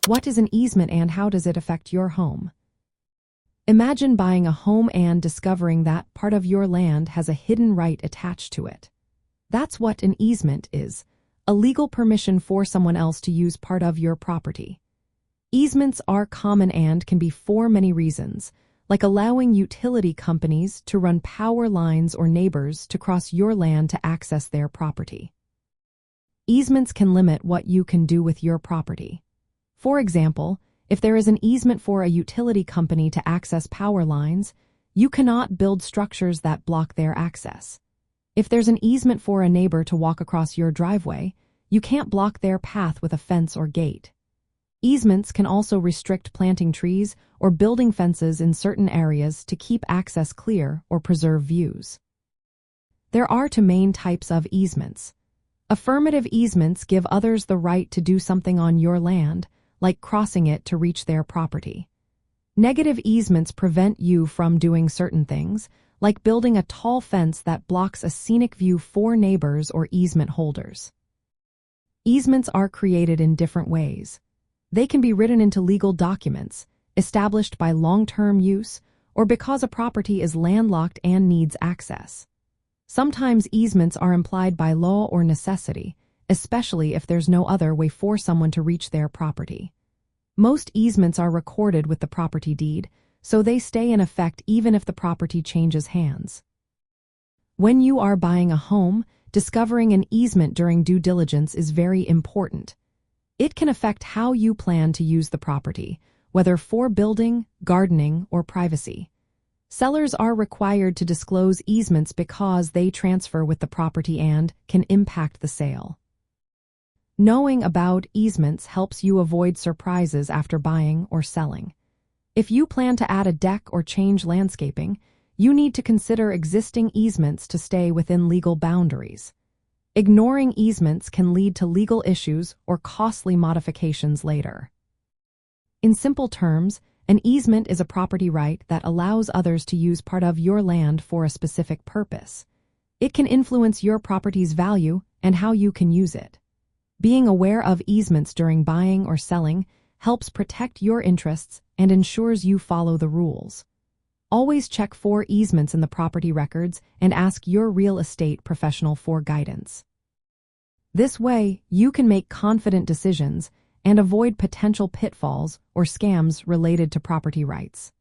What is an easement and how does it affect your home? Imagine buying a home and discovering that part of your land has a hidden right attached to it. That's what an easement is, a legal permission for someone else to use part of your property. Easements are common and can be for many reasons, like allowing utility companies to run power lines or neighbors to cross your land to access their property. Easements can limit what you can do with your property. For example, if there is an easement for a utility company to access power lines, you cannot build structures that block their access. If there's an easement for a neighbor to walk across your driveway, you can't block their path with a fence or gate. Easements can also restrict planting trees or building fences in certain areas to keep access clear or preserve views. There are two main types of easements. Affirmative easements give others the right to do something on your land, like crossing it to reach their property. Negative easements prevent you from doing certain things, like building a tall fence that blocks a scenic view for neighbors or easement holders. Easements are created in different ways. They can be written into legal documents, established by long-term use, or because a property is landlocked and needs access. Sometimes easements are implied by law or necessity, especially if there's no other way for someone to reach their property. Most easements are recorded with the property deed, so they stay in effect even if the property changes hands. When you are buying a home, discovering an easement during due diligence is very important. It can affect how you plan to use the property, whether for building, gardening, or privacy. Sellers are required to disclose easements because they transfer with the property and can impact the sale. Knowing about easements helps you avoid surprises after buying or selling. If you plan to add a deck or change landscaping, you need to consider existing easements to stay within legal boundaries. Ignoring easements can lead to legal issues or costly modifications later. In simple terms, an easement is a property right that allows others to use part of your land for a specific purpose. It can influence your property's value and how you can use it. Being aware of easements during buying or selling helps protect your interests and ensures you follow the rules. Always check for easements in the property records and ask your real estate professional for guidance. This way, you can make confident decisions and avoid potential pitfalls or scams related to property rights.